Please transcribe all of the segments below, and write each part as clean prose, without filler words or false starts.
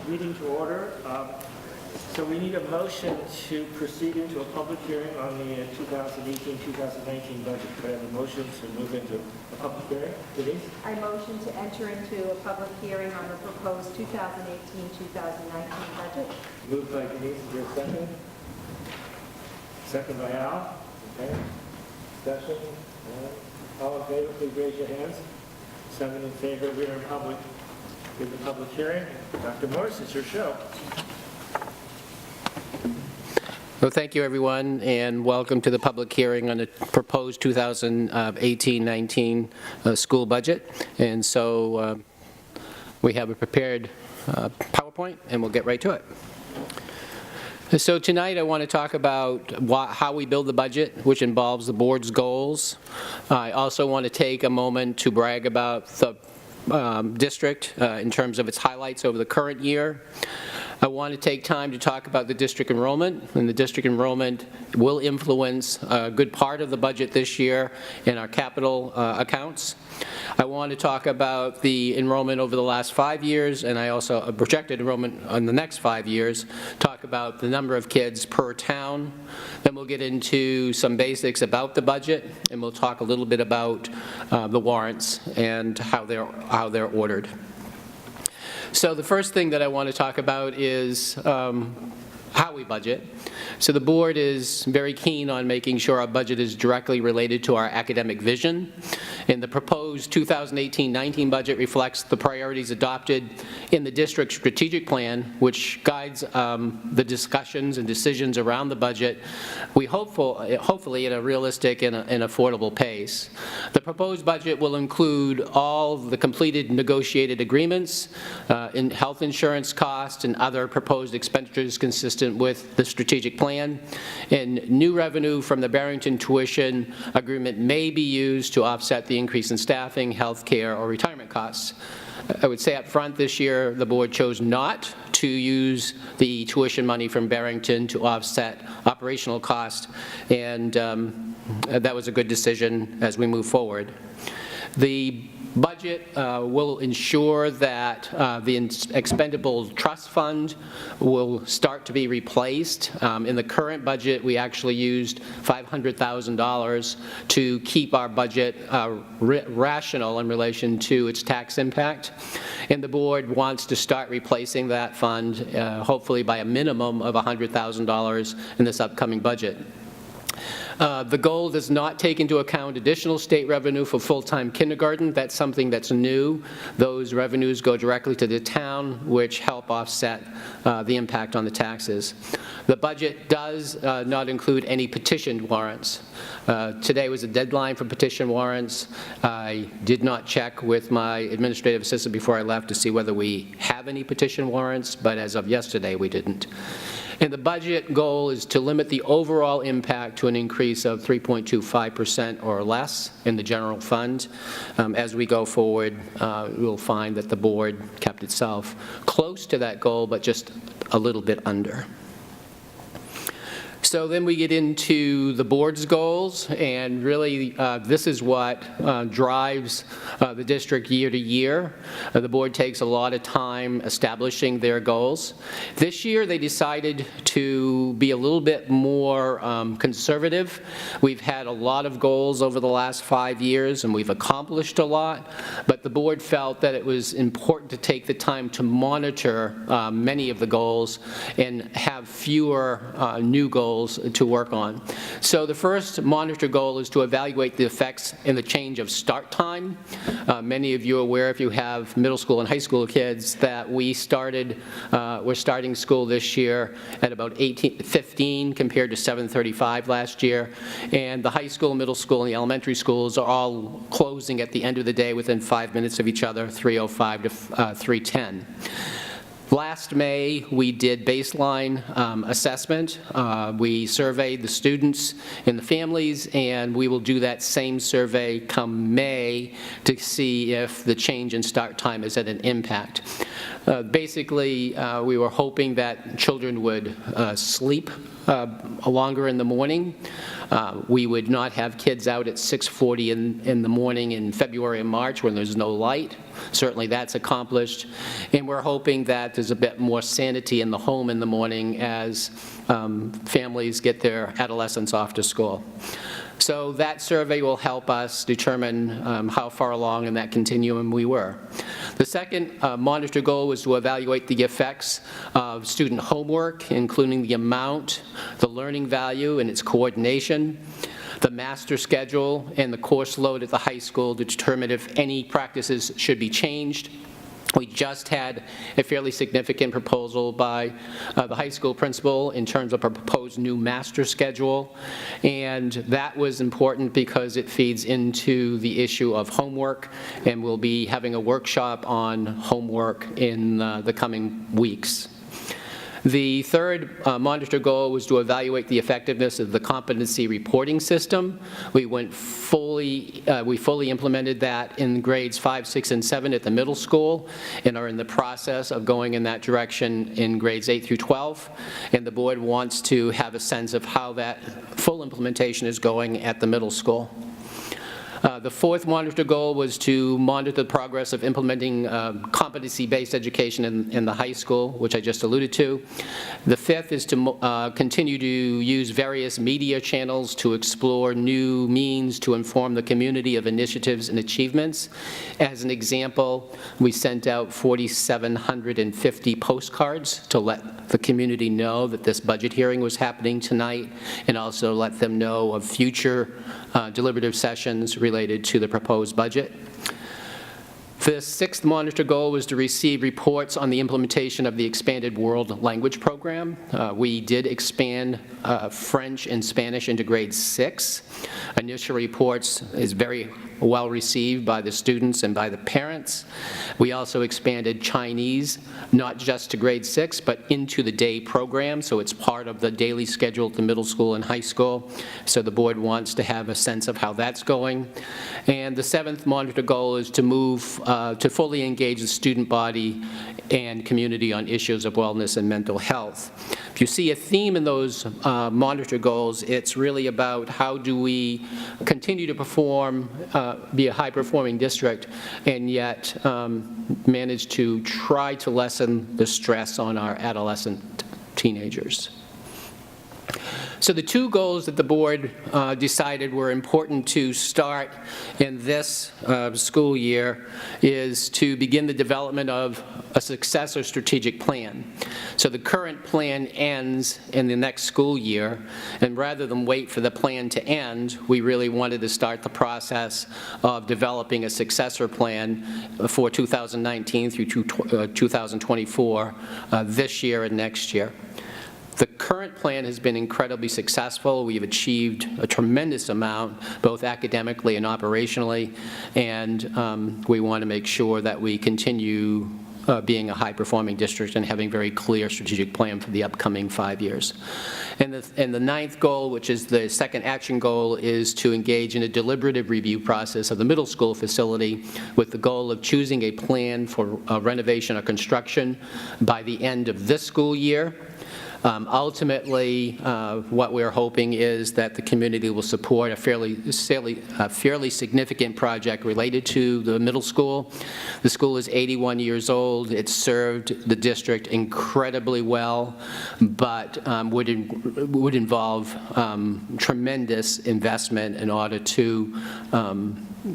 meeting to order. So we need a motion to proceed into a public hearing on the 2018-2019 budget. Could I have a motion to move into a public hearing? Denise? I motion to enter into a public hearing on the proposed 2018-2019 budget. Moved by Denise. Is there a second? Second by Al. Okay. Discussion? All in favor, please raise your hands. 7 in favor. We are in public. Give the public hearing. Dr. Morris, it's your show. Well, thank you, everyone, and welcome to the public hearing on the proposed 2018-19 school budget. And so we have a prepared PowerPoint, and we'll get right to it. So tonight I want to talk about how we build the budget, which involves the board's goals. I also want to take a moment to brag about the district in terms of its highlights over the current year. I want to take time to talk about the district enrollment, and the district enrollment will influence a good part of the budget this year in our capital accounts. I want to talk about the enrollment over the last 5 years, and I also projected enrollment on the next 5 years, talk about the number of kids per town. Then we'll get into some basics about the budget, and we'll talk a little bit about the warrants and how they're ordered. So the first thing that I want to talk about is how we budget. So the board is very keen on making sure our budget is directly related to our academic vision. And the proposed 2018-19 budget reflects the priorities adopted in the district's strategic plan, which guides the discussions and decisions around the budget, hopefully at a realistic and affordable pace. The proposed budget will include all the completed negotiated agreements, in health insurance costs, and other proposed expenditures consistent with the strategic plan. And new revenue from the Barrington tuition agreement may be used to offset the increase in staffing, health care, or retirement costs. I would say up front this year, the board chose not to use the tuition money from Barrington to offset operational costs, and that was a good decision as we move forward. The budget will ensure that the expendable trust fund will start to be replaced. In the current budget, we actually used $500,000 to keep our budget rational in relation to its tax impact. And the board wants to start replacing that fund, hopefully by a minimum of $100,000 in this upcoming budget. The goal does not take into account additional state revenue for full-time kindergarten. That's something that's new. Those revenues go directly to the town, which help offset the impact on the taxes. The budget does not include any petitioned warrants. Today was a deadline for petition warrants. I did not check with my administrative assistant before I left to see whether we have any petition warrants, but as of yesterday, we didn't. And the budget goal is to limit the overall impact to an increase of 3.25% or less in the general fund. As we go forward, we'll find that the board kept itself close to that goal, but just a little bit under. So then we get into the board's goals, and really this is what drives the district year to year. The board takes a lot of time establishing their goals. This year they decided to be a little bit more conservative. We've had a lot of goals over the last 5 years, and we've accomplished a lot, but the board felt that it was important to take the time to monitor many of the goals and have fewer new goals to work on. So the first monitor goal is to evaluate the effects in the change of start time. Many of you are aware, if you have middle school and high school kids, that we're starting school this year at about 8:15 compared to 7:35 last year. And the high school, middle school, and the elementary schools are all closing at the end of the day within 5 minutes of each other, 3:05 to 3:10. Last May, we did baseline assessment. We surveyed the students and the families, and we will do that same survey come May to see if the change in start time is at an impact. Basically, we were hoping that children would sleep longer in the morning. We would not have kids out at 6:40 in the morning in February and March when there's no light. Certainly that's accomplished. And we're hoping that there's a bit more sanity in the home in the morning as families get their adolescents off to school. So that survey will help us determine how far along in that continuum we were. The second monitor goal was to evaluate the effects of student homework, including the amount, the learning value, and its coordination, the master schedule, and the course load at the high school to determine if any practices should be changed. We just had a fairly significant proposal by the high school principal in terms of a proposed new master schedule, and that was important because it feeds into the issue of homework, and we'll be having a workshop on homework in the coming weeks. The third monitor goal was to evaluate the effectiveness of the competency reporting system. We fully implemented that in grades 5, 6, and 7 at the middle school and are in the process of going in that direction in grades 8 through 12. And the board wants to have a sense of how that full implementation is going at the middle school. The fourth monitor goal was to monitor the progress of implementing competency-based education in the high school, which I just alluded to. The fifth is to continue to use various media channels to explore new means to inform the community of initiatives and achievements. As an example, we sent out 4,750 postcards to let the community know that this budget hearing was happening tonight, and also let them know of future deliberative sessions related to the proposed budget. The sixth monitor goal was to receive reports on the implementation of the expanded world language program. We did expand French and Spanish into grade 6. Initial reports is very well received by the students and by the parents. We also expanded Chinese, not just to grade 6, but into the day program, so it's part of the daily schedule at the middle school and high school. So the board wants to have a sense of how that's going. And the seventh monitor goal is to move to fully engage the student body and community on issues of wellness and mental health. If you see a theme in those monitor goals, it's really about how do we continue to perform, be a high-performing district, and yet manage to try to lessen the stress on our adolescent teenagers. So the two goals that the board decided were important to start in this school year is to begin the development of a successor strategic plan. So the current plan ends in the next school year, and rather than wait for the plan to end, we really wanted to start the process of developing a successor plan for 2019 through 2024 this year and next year. The current plan has been incredibly successful. We've achieved a tremendous amount, both academically and operationally, and we want to make sure that we continue being a high-performing district and having a very clear strategic plan for the upcoming 5 years. And the ninth goal, which is the second action goal, is to engage in a deliberative review process of the middle school facility with the goal of choosing a plan for renovation or construction by the end of this school year. Ultimately, what we're hoping is that the community will support a fairly significant project related to the middle school. The school is 81 years old. It's served the district incredibly well, but would involve tremendous investment in order to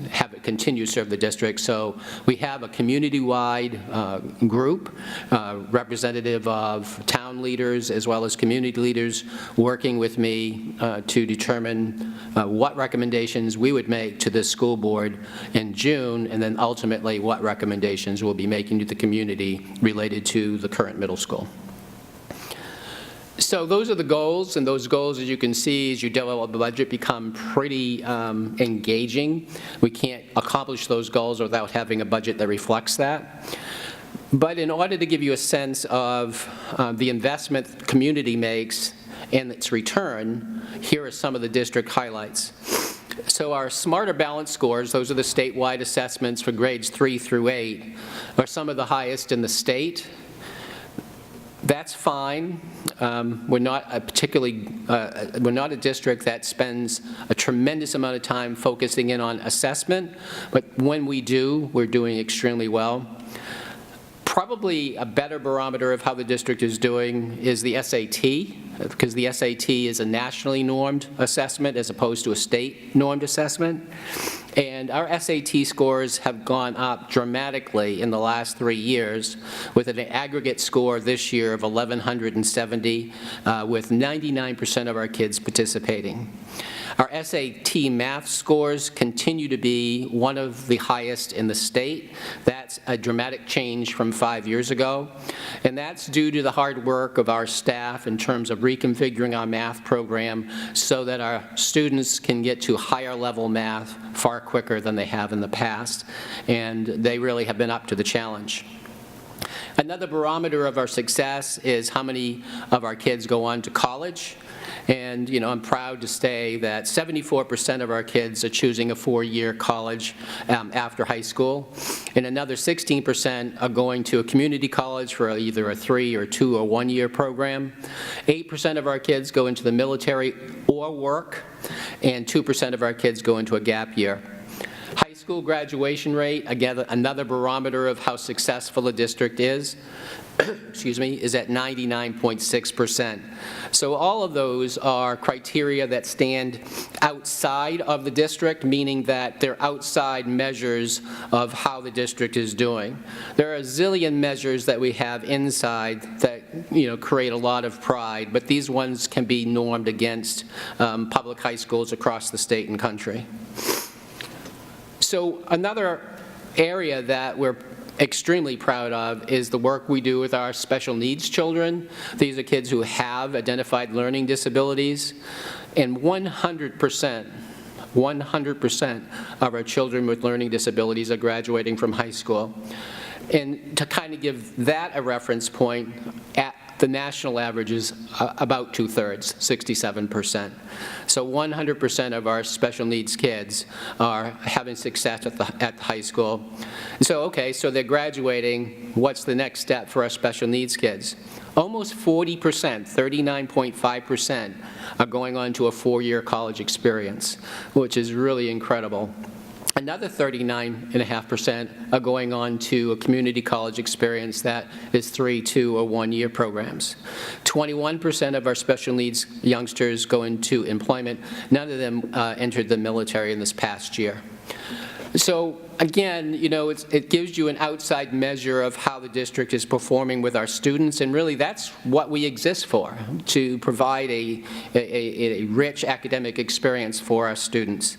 have it continue to serve the district. So we have a community-wide group, representative of town leaders as well as community leaders, working with me to determine what recommendations we would make to this school board in June, and then ultimately what recommendations we'll be making to the community related to the current middle school. So those are the goals, and those goals, as you can see, as you develop the budget, become pretty engaging. We can't accomplish those goals without having a budget that reflects that. But in order to give you a sense of the investment the community makes and its return, here are some of the district highlights. So our Smarter Balance scores, those are the statewide assessments for grades 3 through 8, are some of the highest in the state. That's fine. We're not a district that spends a tremendous amount of time focusing in on assessment, but when we do, we're doing extremely well. Probably a better barometer of how the district is doing is the SAT, because the SAT is a nationally normed assessment as opposed to a state normed assessment. And our SAT scores have gone up dramatically in the last 3 years, with an aggregate score this year of 1,170, with 99% of our kids participating. Our SAT math scores continue to be one of the highest in the state. That's a dramatic change from 5 years ago, and that's due to the hard work of our staff in terms of reconfiguring our math program so that our students can get to higher level math far quicker than they have in the past, and they really have been up to the challenge. Another barometer of our success is how many of our kids go on to college. And, I'm proud to say that 74% of our kids are choosing a 4-year college after high school, and another 16% are going to a community college for either a 3 or 2 or 1 year program. 8% of our kids go into the military or work, and 2% of our kids go into a gap year. High school graduation rate, again, another barometer of how successful a district is, is at 99.6%. So all of those are criteria that stand outside of the district, meaning that they're outside measures of how the district is doing. There are a zillion measures that we have inside that create a lot of pride, but these ones can be normed against public high schools across the state and country. So another area that we're extremely proud of is the work we do with our special needs children. These are kids who have identified learning disabilities, and 100% of our children with learning disabilities are graduating from high school. And to kind of give that a reference point, the national average is about 2/3, 67%. So 100% of our special needs kids are having success at the high school. So, okay, so they're graduating. What's the next step for our special needs kids? Almost 40%, 39.5%, are going on to a 4-year college experience, which is really incredible. Another 39.5% are going on to a community college experience that is 3, 2, or 1 year programs. 21% of our special needs youngsters go into employment. None of them entered the military in this past year. So again, it gives you an outside measure of how the district is performing with our students, and really that's what we exist for, to provide a rich academic experience for our students.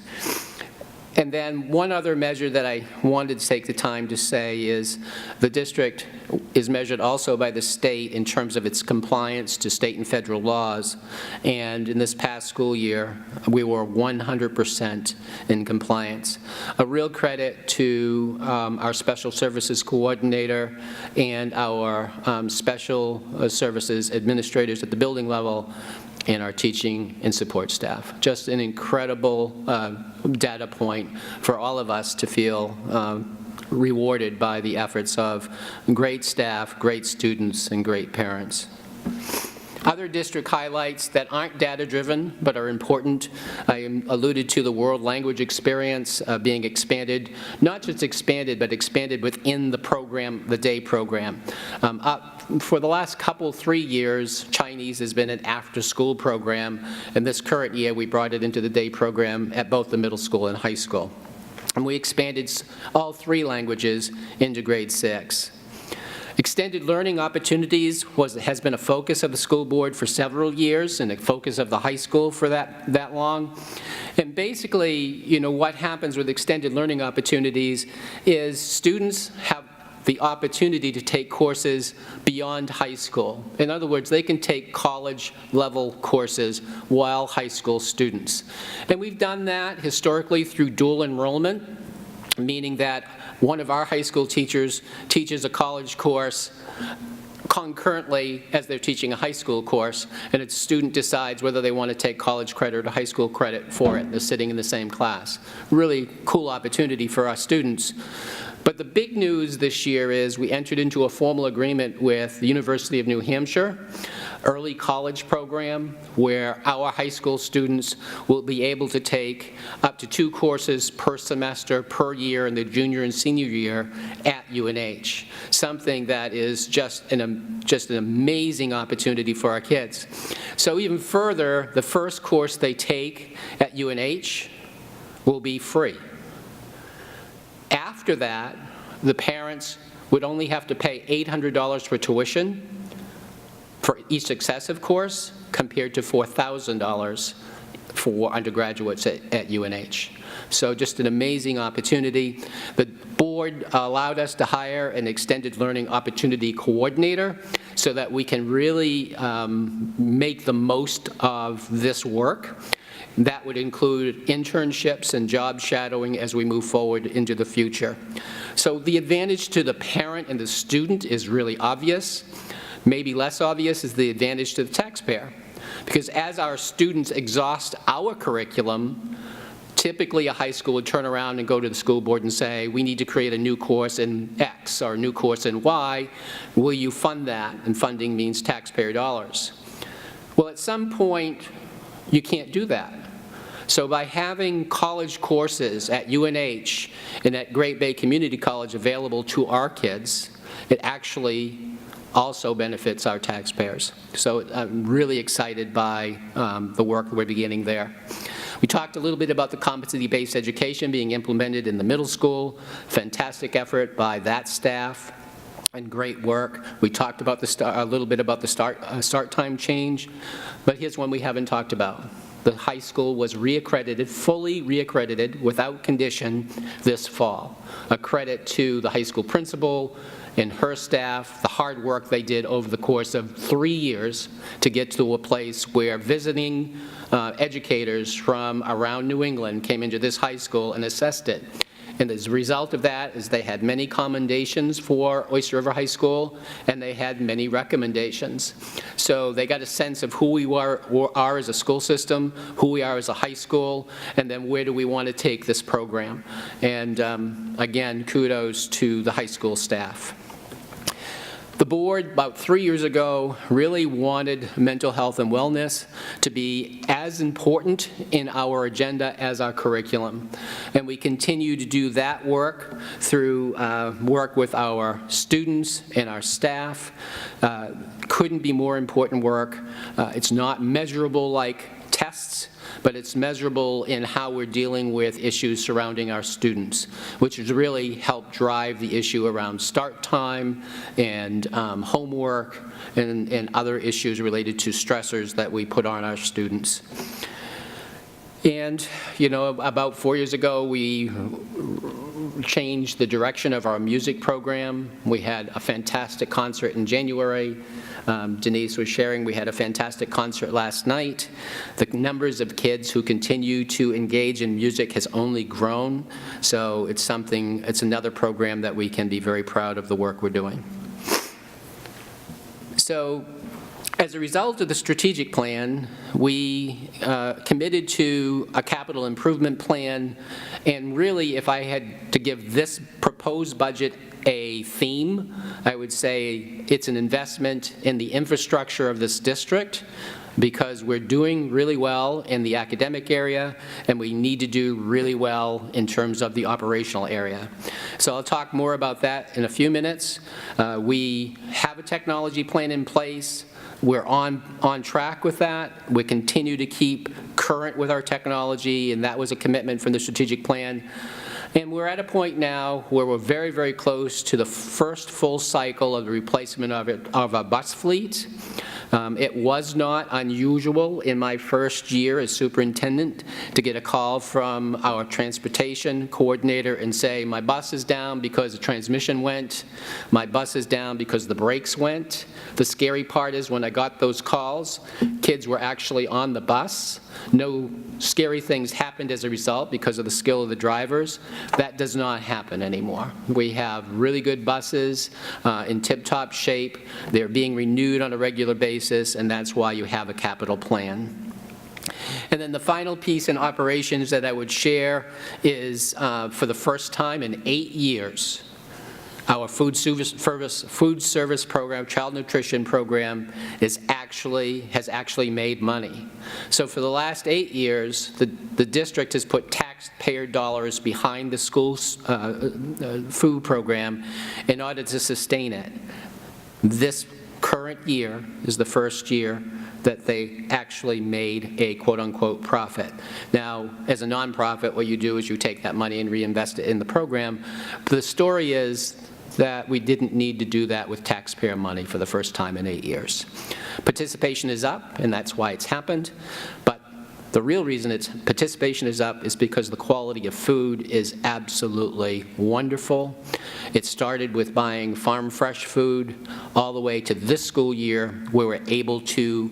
And then one other measure that I wanted to take the time to say is the district is measured also by the state in terms of its compliance to state and federal laws. And in this past school year, we were 100% in compliance. A real credit to our special services coordinator and our special services administrators at the building level, and our teaching and support staff. Just an incredible data point for all of us to feel rewarded by the efforts of great staff, great students, and great parents. Other district highlights that aren't data-driven but are important, I alluded to the world language experience being expanded, not just expanded, but expanded within the program, the day program. For the last 3 years, Chinese has been an after-school program, and this current year we brought it into the day program at both the middle school and high school. And we expanded all 3 languages into grade 6. Extended learning opportunities has been a focus of the school board for several years, and a focus of the high school for that long. And basically, what happens with extended learning opportunities is students have the opportunity to take courses beyond high school. In other words, they can take college-level courses while high school students. And we've done that historically through dual enrollment, meaning that one of our high school teachers teaches a college course concurrently as they're teaching a high school course, and a student decides whether they want to take college credit or high school credit for it. They're sitting in the same class. Really cool opportunity for our students. But the big news this year is we entered into a formal agreement with the University of New Hampshire, early college program, where our high school students will be able to take up to 2 courses per semester per year in the junior and senior year at UNH. Something that is just an amazing opportunity for our kids. So even further, the first course they take at UNH will be free. After that, the parents would only have to pay $800 for tuition for each successive course, compared to $4,000 for undergraduates at UNH. So just an amazing opportunity. The board allowed us to hire an extended learning opportunity coordinator so that we can really make the most of this work. That would include internships and job shadowing as we move forward into the future. So the advantage to the parent and the student is really obvious. Maybe less obvious is the advantage to the taxpayer. Because as our students exhaust our curriculum, typically a high school would turn around and go to the school board and say, we need to create a new course in X or a new course in Y. Will you fund that? And funding means taxpayer dollars. Well, at some point, you can't do that. So by having college courses at UNH and at Great Bay Community College available to our kids, it actually also benefits our taxpayers. So I'm really excited by the work we're beginning there. We talked a little bit about the competency-based education being implemented in the middle school. Fantastic effort by that staff and great work. We talked about a little bit about the start time change, but here's one we haven't talked about. The high school was reaccredited, fully reaccredited, without condition this fall. A credit to the high school principal and her staff, the hard work they did over the course of 3 years to get to a place where visiting educators from around New England came into this high school and assessed it. And as a result of that is they had many commendations for Oyster River High School, and they had many recommendations. So they got a sense of who we are as a school system, who we are as a high school, and then where do we want to take this program. And again, kudos to the high school staff. The board, about 3 years ago, really wanted mental health and wellness to be as important in our agenda as our curriculum. And we continue to do that work through work with our students and our staff. Couldn't be more important work. It's not measurable like tests, but it's measurable in how we're dealing with issues surrounding our students, which has really helped drive the issue around start time and homework and other issues related to stressors that we put on our students. And, you know, about 4 years ago, we changed the direction of our music program. We had a fantastic concert in January. Denise was sharing we had a fantastic concert last night. The numbers of kids who continue to engage in music has only grown, so it's another program that we can be very proud of the work we're doing. So as a result of the strategic plan, we committed to a capital improvement plan, and really, if I had to give this proposed budget a theme, I would say it's an investment in the infrastructure of this district, because we're doing really well in the academic area, and we need to do really well in terms of the operational area. So I'll talk more about that in a few minutes. We have a technology plan in place. We're on track with that. We continue to keep current with our technology, and that was a commitment from the strategic plan. And we're at a point now where we're very, very close to the first full cycle of the replacement of our bus fleet. It was not unusual in my first year as superintendent to get a call from our transportation coordinator and say, my bus is down because the transmission went, my bus is down because the brakes went. The scary part is when I got those calls, kids were actually on the bus. No scary things happened as a result because of the skill of the drivers. That does not happen anymore. We have really good buses in tip-top shape. They're being renewed on a regular basis, and that's why you have a capital plan. And then the final piece in operations that I would share is, for the first time in 8 years, our food service program, child nutrition program, has actually made money. So for the last 8 years, the district has put taxpayer dollars behind the school's food program in order to sustain it. This current year is the first year that they actually made a quote-unquote profit. Now, as a nonprofit, what you do is you take that money and reinvest it in the program. But the story is that we didn't need to do that with taxpayer money for the first time in 8 years. Participation is up, and that's why it's happened. But the real reason participation is up is because the quality of food is absolutely wonderful. It started with buying farm fresh food all the way to this school year where we were able to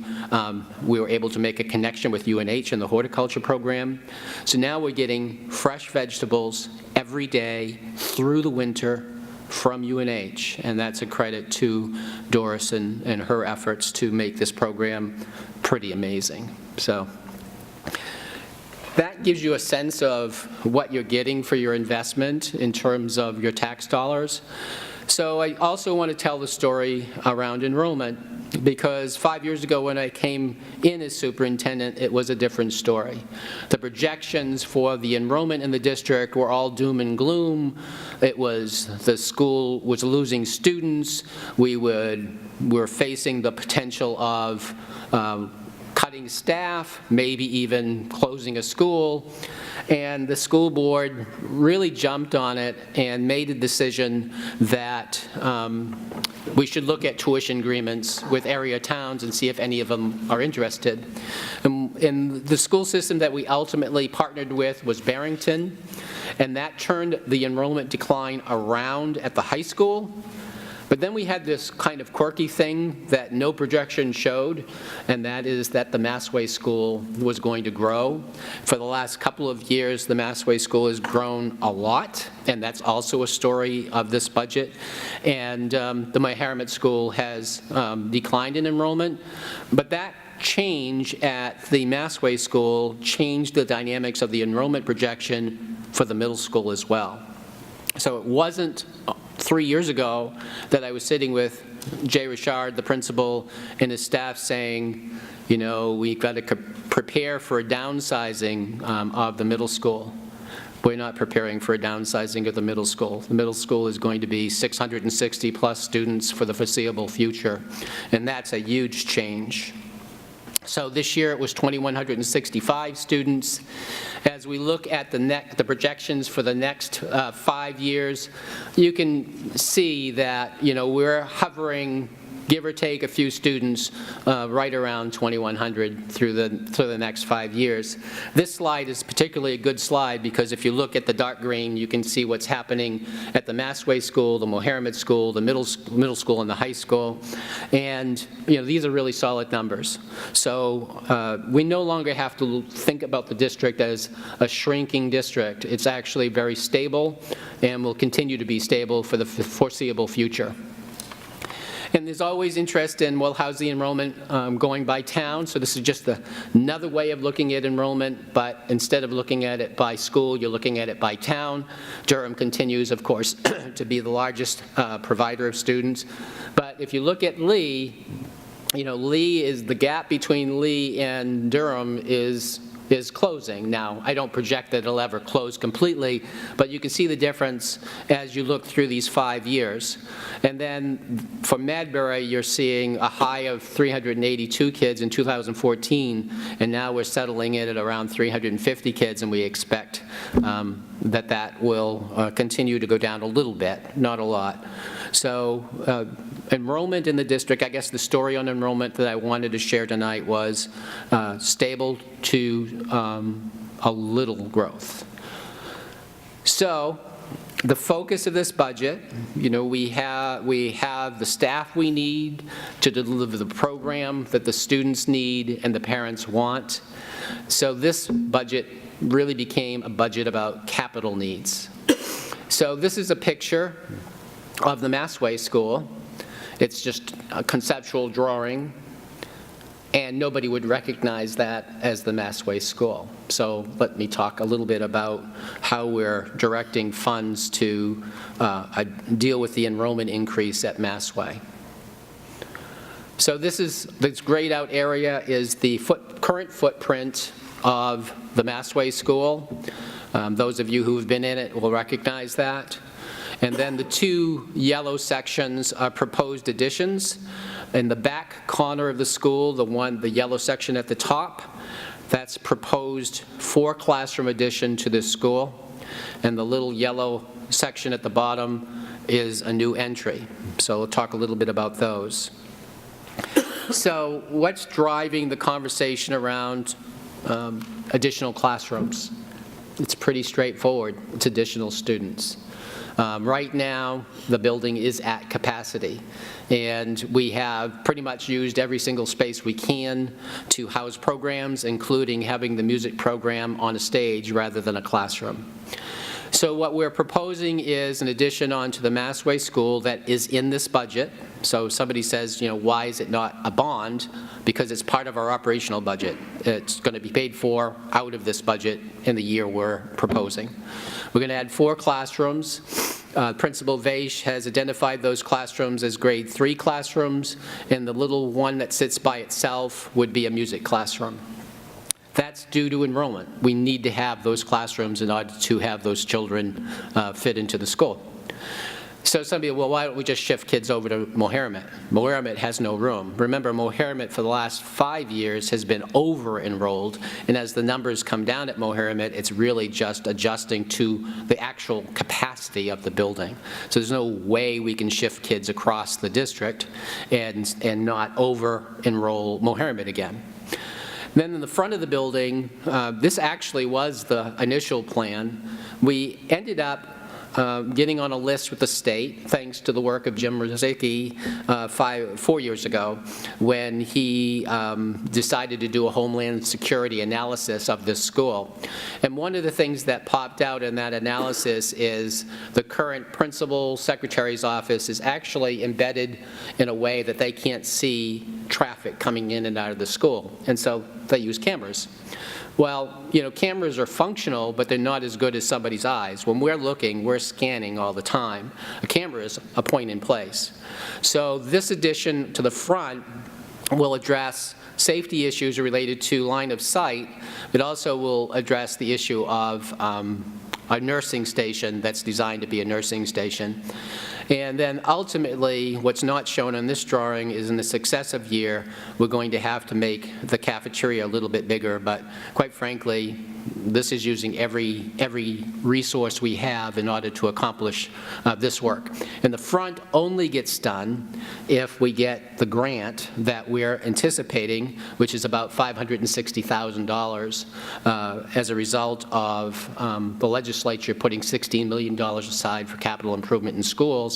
make a connection with UNH and the horticulture program. So now we're getting fresh vegetables every day through the winter from UNH, and that's a credit to Doris and her efforts to make this program pretty amazing. So that gives you a sense of what you're getting for your investment in terms of your tax dollars. So I also want to tell the story around enrollment, because 5 years ago when I came in as superintendent, it was a different story. The projections for the enrollment in the district were all doom and gloom. It was the school was losing students. We were facing the potential of cutting staff, maybe even closing a school. And the school board really jumped on it and made a decision that we should look at tuition agreements with area towns and see if any of them are interested. And the school system that we ultimately partnered with was Barrington, and that turned the enrollment decline around at the high school. But then we had this kind of quirky thing that no projection showed, and that is that the Massway School was going to grow. For the last couple of years, the Massway School has grown a lot, and that's also a story of this budget. And the Meharmet School has declined in enrollment, but that change at the Massway School changed the dynamics of the enrollment projection for the middle school as well. So it wasn't 3 years ago that I was sitting with Jay Richard, the principal, and his staff saying, you know, we've got to prepare for a downsizing of the middle school. We're not preparing for a downsizing of the middle school. The middle school is going to be 660 plus students for the foreseeable future, and that's a huge change. So this year it was 2,165 students. As we look at the projections for the next 5 years, you can see that, you know, we're hovering, give or take a few students, right around 2,100 through the next 5 years. This slide is particularly a good slide because if you look at the dark green, you can see what's happening at the Massway School, the Meharmet School, the middle school, and the high school. And, you know, these are really solid numbers. So we no longer have to think about the district as a shrinking district. It's actually very stable and will continue to be stable for the foreseeable future. And there's always interest in, well, how's the enrollment going by town? So this is just another way of looking at enrollment, but instead of looking at it by school, you're looking at it by town. Durham continues, of course, to be the largest provider of students. But if you look at Lee, you know, Lee is the gap between Lee and Durham is closing. Now, I don't project that it'll ever close completely, but you can see the difference as you look through these 5 years. And then for Madbury, you're seeing a high of 382 kids in 2014, and now we're settling in at around 350 kids, and we expect that will continue to go down a little bit, not a lot. So enrollment in the district, I guess the story on enrollment that I wanted to share tonight was stable to a little growth. So the focus of this budget, we have the staff we need to deliver the program that the students need and the parents want. So this budget really became a budget about capital needs. So this is a picture of the Massway School. It's just a conceptual drawing, and nobody would recognize that as the Massway School. So let me talk a little bit about how we're directing funds to deal with the enrollment increase at Massway. So this grayed out area is the current footprint of the Massway School. Those of you who have been in it will recognize that. And then the two yellow sections are proposed additions. In the back corner of the school, the yellow section at the top, that's proposed 4-classroom addition to this school. And the little yellow section at the bottom is a new entry. So we'll talk a little bit about those. So what's driving the conversation around additional classrooms? It's pretty straightforward. It's additional students. Right now, the building is at capacity, and we have pretty much used every single space we can to house programs, including having the music program on a stage rather than a classroom. So what we're proposing is an addition onto the Massway School that is in this budget. So somebody says, why is it not a bond? Because it's part of our operational budget. It's going to be paid for out of this budget in the year we're proposing. We're going to add 4 classrooms. Principal Vaish has identified those classrooms as grade 3 classrooms, and the little one that sits by itself would be a music classroom. That's due to enrollment. We need to have those classrooms in order to have those children fit into the school. So some people, well, why don't we just shift kids over to Mohermet? Mohermet has no room. Remember, Mohermet for the last 5 years has been over-enrolled, and as the numbers come down at Mohermet, it's really just adjusting to the actual capacity of the building. So there's no way we can shift kids across the district and not over-enroll Mohermet again. Then in the front of the building, this actually was the initial plan. We ended up getting on a list with the state, thanks to the work of Jim Rozicki 4 years ago, when he decided to do a Homeland Security analysis of this school. And one of the things that popped out in that analysis is the current principal secretary's office is actually embedded in a way that they can't see traffic coming in and out of the school. And so they use cameras. Well, cameras are functional, but they're not as good as somebody's eyes. When we're looking, we're scanning all the time. A camera is a point in place. So this addition to the front will address safety issues related to line of sight, but also will address the issue of a nursing station that's designed to be a nursing station. And then ultimately, what's not shown on this drawing is in the successive year, we're going to have to make the cafeteria a little bit bigger, but quite frankly, this is using every resource we have in order to accomplish this work. And the front only gets done if we get the grant that we're anticipating, which is about $560,000 as a result of the legislature putting $16 million aside for capital improvement in schools.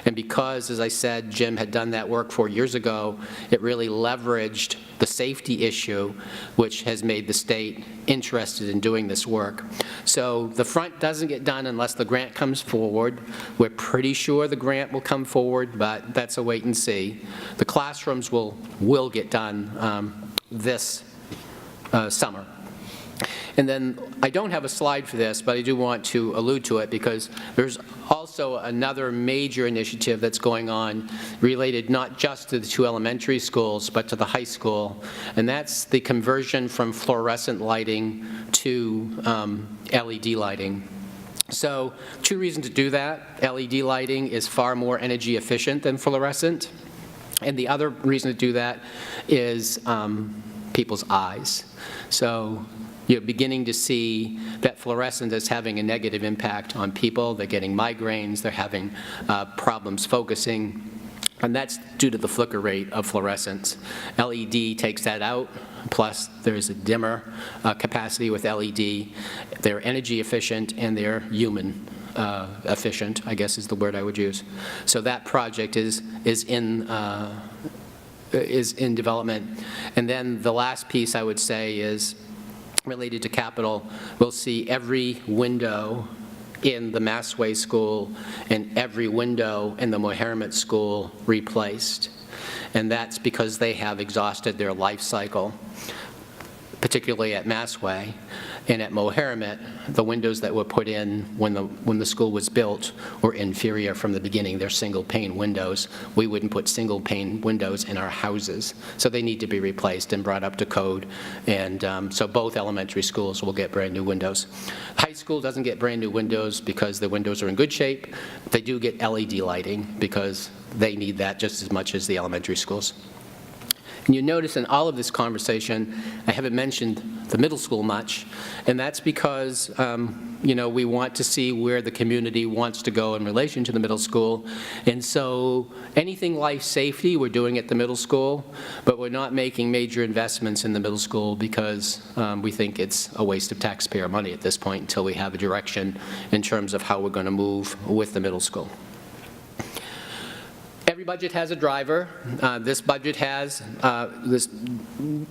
And because, as I said, Jim had done that work 4 years ago, it really leveraged the safety issue, which has made the state interested in doing this work. So the front doesn't get done unless the grant comes forward. We're pretty sure the grant will come forward, but that's a wait and see. The classrooms will get done this summer. And then I don't have a slide for this, but I do want to allude to it because there's also another major initiative that's going on related not just to the 2 elementary schools, but to the high school, and that's the conversion from fluorescent lighting to LED lighting. So 2 reasons to do that. LED lighting is far more energy efficient than fluorescent, and the other reason to do that is people's eyes. So you're beginning to see that fluorescent is having a negative impact on people. They're getting migraines, they're having problems focusing, and that's due to the flicker rate of fluorescence. LED takes that out, plus there's a dimmer capacity with LED. They're energy efficient and they're human efficient, I guess is the word I would use. So that project is in development. And then the last piece I would say is related to capital. We'll see every window in the Massway School and every window in the Mohammed School replaced. And that's because they have exhausted their life cycle, particularly at Massway. And at Mohammed, the windows that were put in when the school was built were inferior from the beginning. They're single-pane windows. We wouldn't put single-pane windows in our houses. So they need to be replaced and brought up to code. And so both elementary schools will get brand-new windows. High school doesn't get brand-new windows because the windows are in good shape. They do get LED lighting because they need that just as much as the elementary schools. And you notice in all of this conversation, I haven't mentioned the middle school much, and that's because, we want to see where the community wants to go in relation to the middle school. And so anything life safety, we're doing at the middle school, but we're not making major investments in the middle school because we think it's a waste of taxpayer money at this point until we have a direction in terms of how we're going to move with the middle school. Every budget has a driver. This budget has this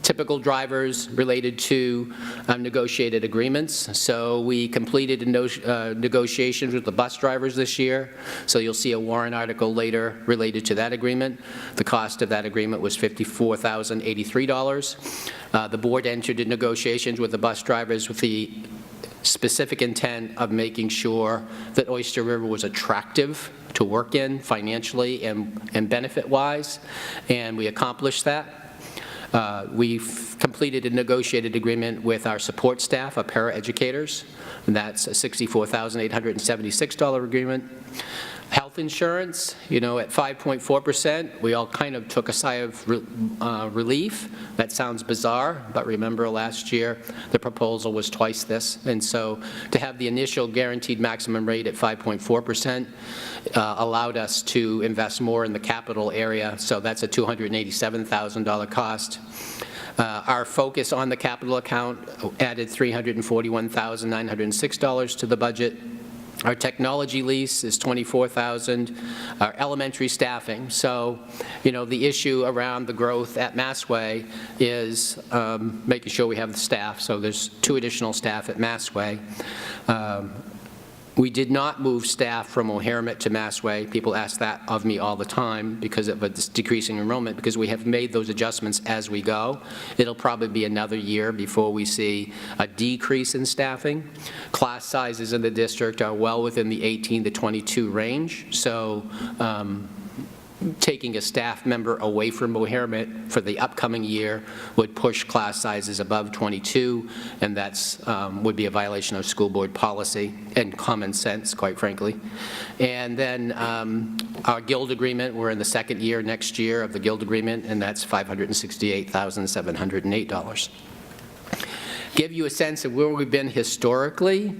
typical drivers related to negotiated agreements. So we completed negotiations with the bus drivers this year. So you'll see a warrant article later related to that agreement. The cost of that agreement was $54,083. The board entered into negotiations with the bus drivers with the specific intent of making sure that Oyster River was attractive to work in financially and benefit-wise, and we accomplished that. We've completed a negotiated agreement with our support staff, our paraeducators, and that's a $64,876 agreement. Health insurance, at 5.4%, we all kind of took a sigh of relief. That sounds bizarre, but remember last year the proposal was twice this. And so to have the initial guaranteed maximum rate at 5.4% allowed us to invest more in the capital area. So that's a $287,000 cost. Our focus on the capital account added $341,906 to the budget. Our technology lease is $24,000. Our elementary staffing. So, the issue around the growth at Massway is making sure we have the staff. So there's 2 additional staff at Massway. We did not move staff from O'Harrimet to Massway. People ask that of me all the time because of a decreasing enrollment, because we have made those adjustments as we go. It'll probably be another year before we see a decrease in staffing. Class sizes in the district are well within the 18 to 22 range, so taking a staff member away from O'Harrimet for the upcoming year would push class sizes above 22, and that's would be a violation of school board policy and common sense, quite frankly. And then our guild agreement, we're in the second year next year of the guild agreement, and that's $568,708. Give you a sense of where we've been historically.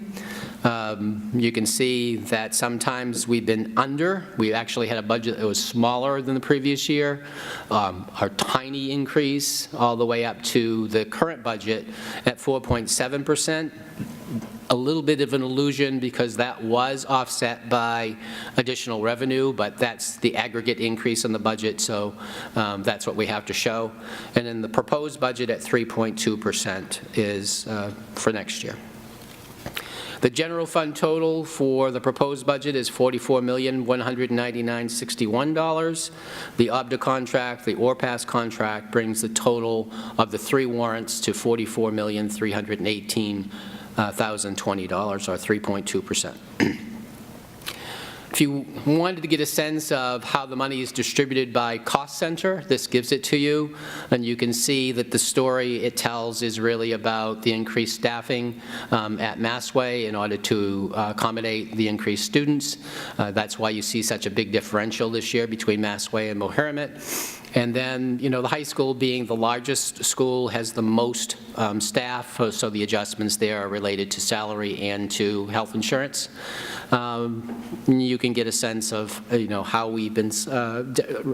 You can see that sometimes we've been under. We actually had a budget that was smaller than the previous year. Our tiny increase all the way up to the current budget at 4.7%. A little bit of an illusion because that was offset by additional revenue, but that's the aggregate increase in the budget, so that's what we have to show. And then the proposed budget at 3.2% is for next year. The general fund total for the proposed budget is $44,199,061. The OBDA contract, the ORPAS contract, brings the total of the 3 warrants to $44,318,020, or 3.2%. If you wanted to get a sense of how the money is distributed by cost center, this gives it to you, and you can see that the story it tells is really about the increased staffing at Massway in order to accommodate the increased students. That's why you see such a big differential this year between Massway and Mohammed. And then, the high school being the largest school has the most staff, so the adjustments there are related to salary and to health insurance. You can get a sense of, how we've been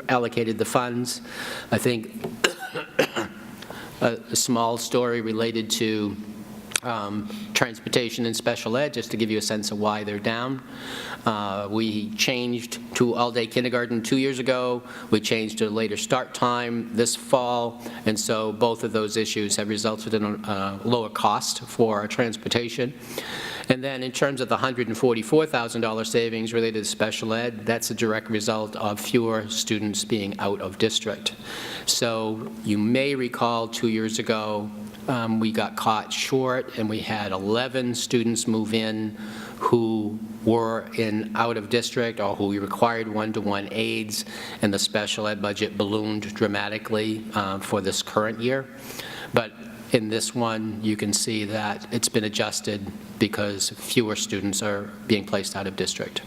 allocated the funds. I think a small story related to transportation and special ed, just to give you a sense of why they're down. We changed to all-day kindergarten 2 years ago. We changed to a later start time this fall, and so both of those issues have resulted in a lower cost for our transportation. And then in terms of the $144,000 savings related to special ed, that's a direct result of fewer students being out of district. So you may recall 2 years ago, we got caught short and we had 11 students move in who were in out of district or who we required one-to-one aides, and the special ed budget ballooned dramatically for this current year. But in this one, you can see that it's been adjusted because fewer students are being placed out of district.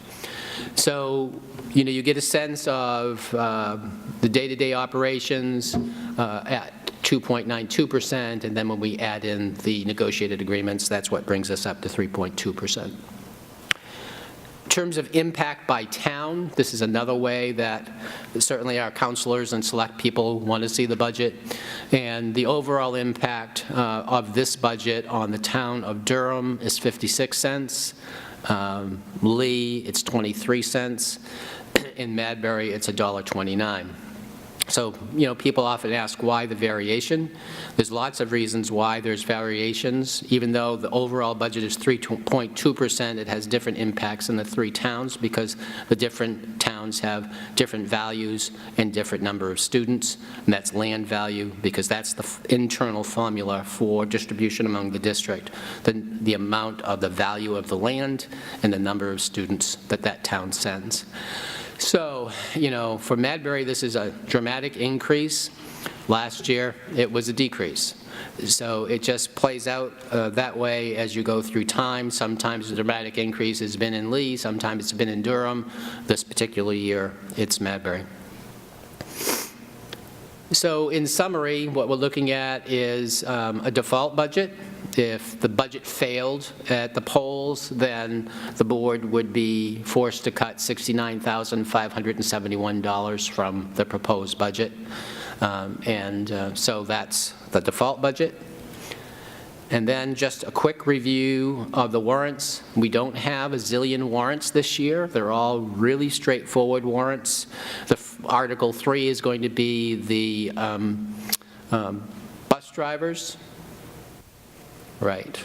So, you get a sense of the day-to-day operations at 2.92%, and then when we add in the negotiated agreements, that's what brings us up to 3.2%. In terms of impact by town, this is another way that certainly our counselors and select people want to see the budget. And the overall impact of this budget on the town of Durham is 56 cents. Lee, it's 23 cents. In Madbury, it's $1.29. So, people often ask why the variation. There's lots of reasons why there's variations. Even though the overall budget is 3.2%, it has different impacts in the three towns because the different towns have different values and different number of students. And that's land value, because that's the internal formula for distribution among the district. The amount of the value of the land and the number of students that town sends. So, for Madbury, this is a dramatic increase. Last year, it was a decrease. So it just plays out that way as you go through time. Sometimes the dramatic increase has been in Lee, sometimes it's been in Durham. This particular year, it's Madbury. So in summary, what we're looking at is a default budget. If the budget failed at the polls, then the board would be forced to cut $69,571 from the proposed budget. So that's the default budget. And then just a quick review of the warrants. We don't have a zillion warrants this year. They're all really straightforward warrants. Article 3 is going to be the bus drivers. Right.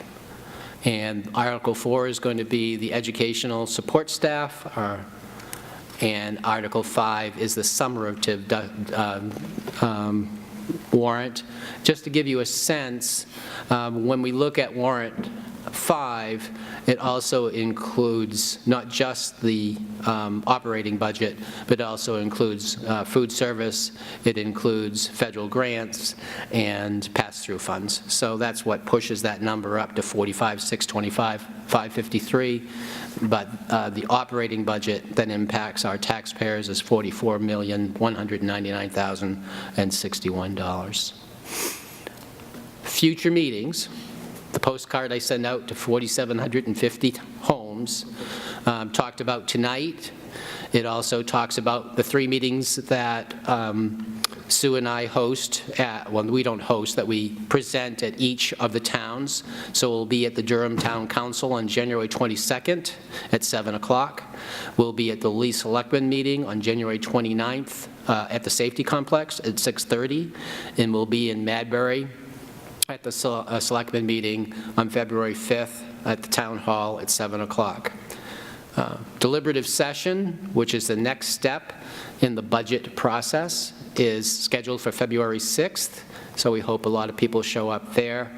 And Article 4 is going to be the educational support staff, and Article 5 is the summative warrant. Just to give you a sense, when we look at warrant 5, it also includes not just the operating budget, but also includes food service, it includes federal grants, and pass-through funds. So that's what pushes that number up to 45,625, 553. But the operating budget that impacts our taxpayers is $44,199,061. Future meetings. The postcard I send out to 4,750 homes talked about tonight. It also talks about the 3 meetings that Sue and I host we don't host, that we present at each of the towns. So we'll be at the Durham Town Council on January 22nd at 7 o'clock. We'll be at the Lee Selectmen meeting on January 29th at the Safety Complex at 6:30, and we'll be in Madbury at the Selectmen meeting on February 5th at the Town Hall at 7 o'clock. Deliberative session, which is the next step in the budget process, is scheduled for February 6th, so we hope a lot of people show up there.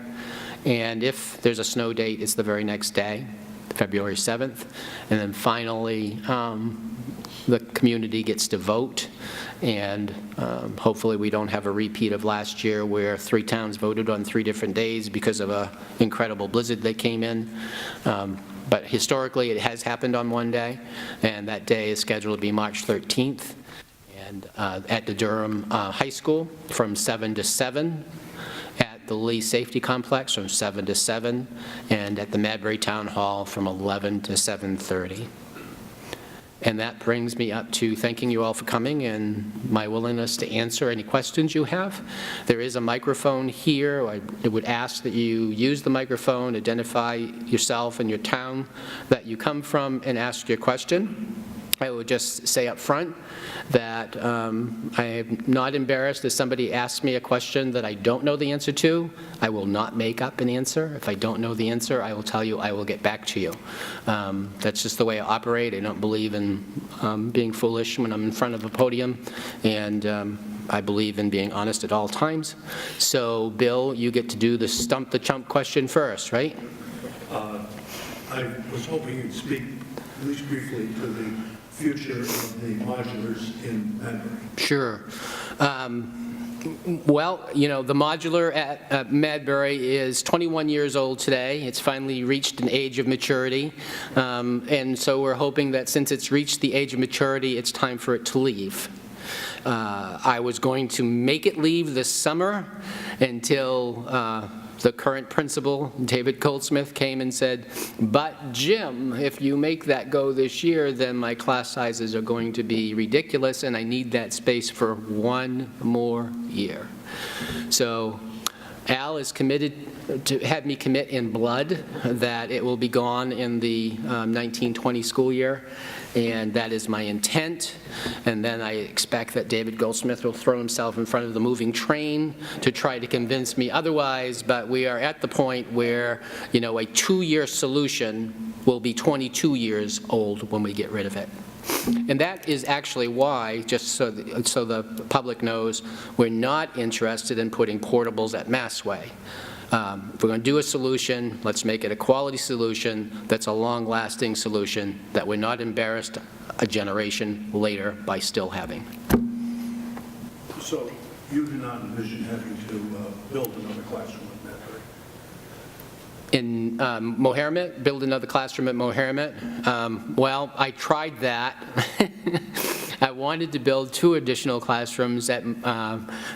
And if there's a snow date, it's the very next day, February 7th. And then finally, the community gets to vote, and hopefully we don't have a repeat of last year where 3 towns voted on 3 different days because of an incredible blizzard that came in. But historically, it has happened on one day, and that day is scheduled to be March 13th. and at the Durham High School from 7 to 7, at the Lee Safety Complex from 7 to 7, and at the Madbury Town Hall from 11 to 7:30. And that brings me up to thanking you all for coming and my willingness to answer any questions you have. There is a microphone here. I would ask that you use the microphone, identify yourself and your town that you come from, and ask your question. I would just say up front that I am not embarrassed if somebody asks me a question that I don't know the answer to. I will not make up an answer. If I don't know the answer, I will tell you, I will get back to you. That's just the way I operate. I don't believe in being foolish when I'm in front of a podium, and I believe in being honest at all times. So, Bill, you get to do the stump the chump question first, right? I was hoping you'd speak, at least briefly, to the future of the modulars in Madbury. Sure. Well, you know, the modular at Madbury is 21 years old today. It's finally reached an age of maturity. And so we're hoping that since it's reached the age of maturity, it's time for it to leave. I was going to make it leave this summer until the current principal, David Goldsmith, came and said, but Jim, if you make that go this year, then my class sizes are going to be ridiculous, and I need that space for one more year. So Al is committed to have me commit in blood that it will be gone in the 1920 school year, and that is my intent. And then I expect that David Goldsmith will throw himself in front of the moving train to try to convince me otherwise, but we are at the point where, you know, a 2-year solution will be 22 years old when we get rid of it. And that is actually why, just so the public knows, we're not interested in putting portables at Massway. If we're going to do a solution, let's make it a quality solution that's a long-lasting solution that we're not embarrassed a generation later by still having. So you do not envision having to build another classroom at Madbury? In Mohermet, build another classroom at Mohermet? Well, I tried that. I wanted to build 2 additional classrooms at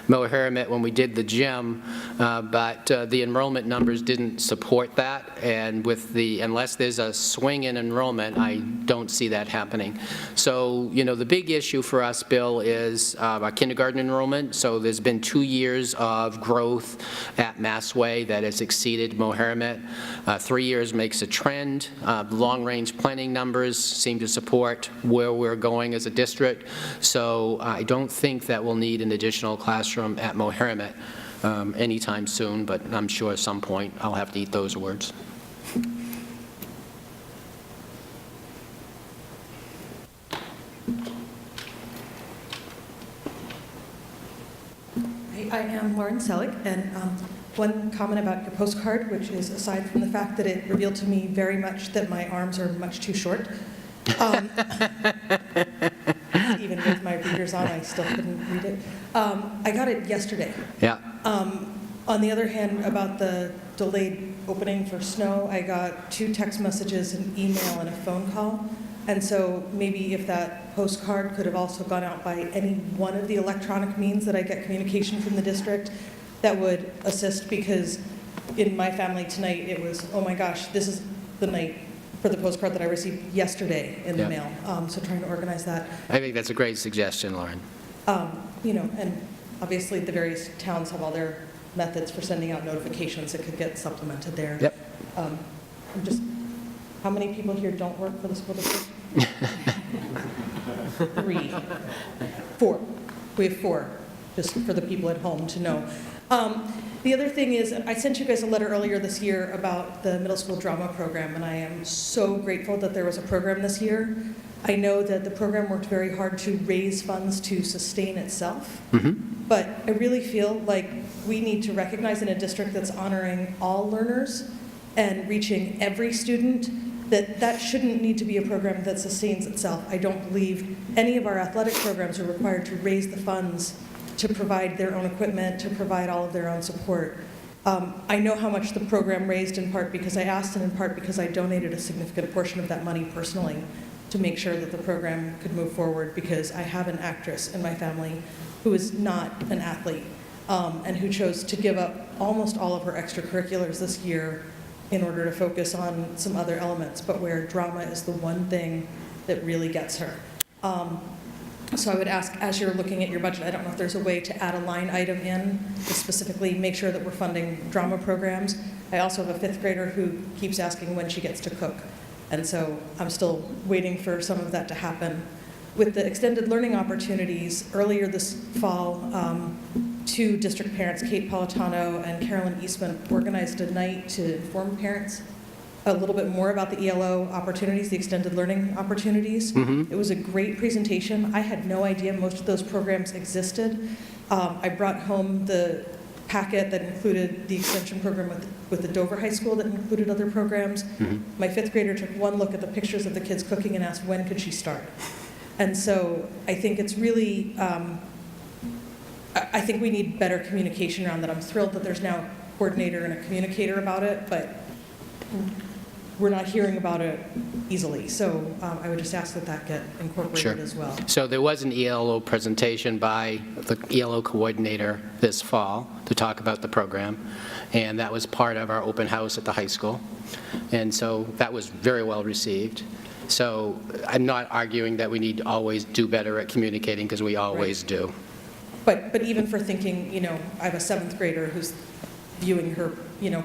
Mohermet when we did the gym, but the enrollment numbers didn't support that, and with unless there's a swing in enrollment, I don't see that happening. So, you know, the big issue for us, Bill, is our kindergarten enrollment. So there's been 2 years of growth at Massway that has exceeded Mohermet. 3 years makes a trend. Long-range planning numbers seem to support where we're going as a district. So I don't think that we'll need an additional classroom at Mohermet anytime soon, but I'm sure at some point I'll have to eat those words. I am Lauren Selig, and one comment about your postcard, which is aside from the fact that it revealed to me very much that my arms are much too short. Even with my readers on, I still couldn't read it. I got it yesterday. Yeah. On the other hand, about the delayed opening for snow, I got 2 text messages, an email, and a phone call. And so maybe if that postcard could have also gone out by any one of the electronic means that I get communication from the district, that would assist, because in my family tonight, it was, oh my gosh, this is the night for the postcard that I received yesterday in the mail. So trying to organize that. I think that's a great suggestion, Lauren. You know, and obviously the various towns have all their methods for sending out notifications that could get supplemented there. Yep. I'm just, how many people here don't work for the school district? 3. 4. We have 4, just for the people at home to know. The other thing is, I sent you guys a letter earlier this year about the middle school drama program, and I am so grateful that there was a program this year. I know that the program worked very hard to raise funds to sustain itself, but I really feel like we need to recognize in a district that's honoring all learners and reaching every student that that shouldn't need to be a program that sustains itself. I don't believe any of our athletic programs are required to raise the funds to provide their own equipment, to provide all of their own support. I know how much the program raised in part because I asked, and in part because I donated a significant portion of that money personally. to make sure that the program could move forward, because I have an actress in my family who is not an athlete, and who chose to give up almost all of her extracurriculars this year in order to focus on some other elements, but where drama is the one thing that really gets her. So I would ask, as you're looking at your budget, I don't know if there's a way to add a line item in to specifically make sure that we're funding drama programs. I also have a 5th grader who keeps asking when she gets to cook. And so I'm still waiting for some of that to happen. With the extended learning opportunities, earlier this fall, 2 district parents, Kate Politano and Carolyn Eastman, organized a night to inform parents a little bit more about the ELO opportunities, the extended learning opportunities. It was a great presentation. I had no idea most of those programs existed. I brought home the packet that included the extension program with the Dover High School that included other programs. My 5th grader took one look at the pictures of the kids cooking and asked, when could she start? And so I think it's really, I think we need better communication around that. I'm thrilled that there's now a coordinator and a communicator about it, but we're not hearing about it easily. So I would just ask that that get incorporated as well. So there was an ELO presentation by the ELO coordinator this fall to talk about the program, and that was part of our open house at the high school. And so that was very well received. So I'm not arguing that we need to always do better at communicating, because we always do. But even for thinking, I have a 7th grader who's viewing her,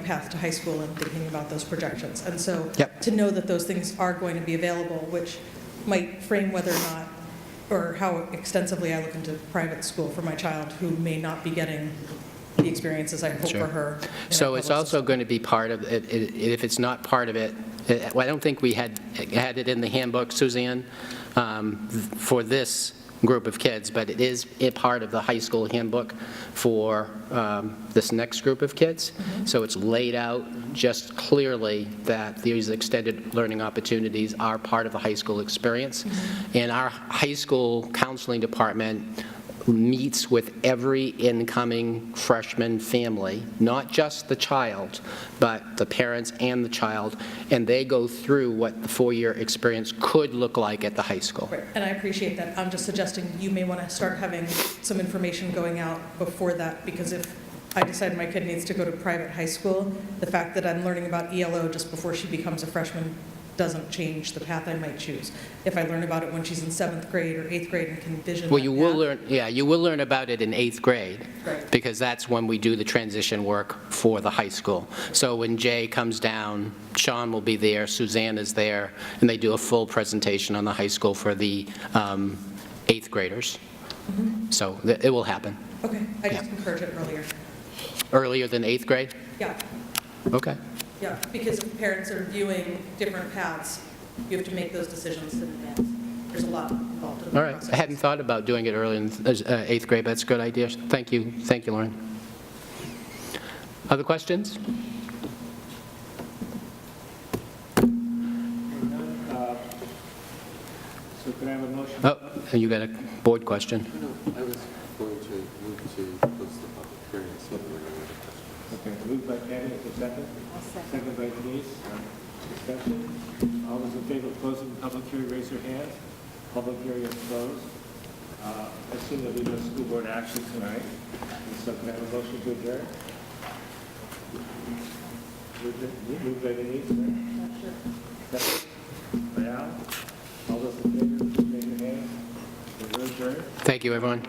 path to high school and thinking about those projections. And so to know that those things are going to be available, which might frame whether or not, or how extensively I look into private school for my child who may not be getting the experiences I hope for her. So it's also going to be part of it. If it's not part of it, well, I don't think we had it in the handbook, Suzanne, for this group of kids, but it is a part of the high school handbook for this next group of kids. So it's laid out just clearly that these extended learning opportunities are part of the high school experience. And our high school counseling department meets with every incoming freshman family, not just the child, but the parents and the child, and they go through what the 4-year experience could look like at the high school. Right. And I appreciate that. I'm just suggesting you may want to start having some information going out before that, because if I decide my kid needs to go to private high school, the fact that I'm learning about ELO just before she becomes a freshman doesn't change the path I might choose. If I learn about it when she's in 7th grade or 8th grade and can envision Well, that you will path, learn, you will learn about it in 8th grade, Right. because that's when we do the transition work for the high school. So when Jay comes down, Sean will be there, Suzanne is there, and they do a full presentation on the high school for the 8th graders. So it will happen. Okay, I just encourage it earlier. Earlier than 8th grade? Yeah, Okay. yeah, because if parents are viewing different paths, you have to make those decisions in advance. There's a lot involved in the All right. process. I hadn't thought about doing it early in 8th grade, but that's a good idea. Thank you. Thank you, Lauren. Other questions? So could I have a motion? Oh, you got a board question. No, I was going to move to close the public hearing, so we're going to question. Okay, moved by Patty, is there a second? Second by Denise. Discussion. All those in favor of closing the public hearing, raise your hand. Public hearing is closed. I assume there'll be no school board action tonight. And so can I have a motion to adjourn? Moved by Denise, right? Second by Al. All those in favor, please raise your hand. We're adjourned. Thank you, everyone.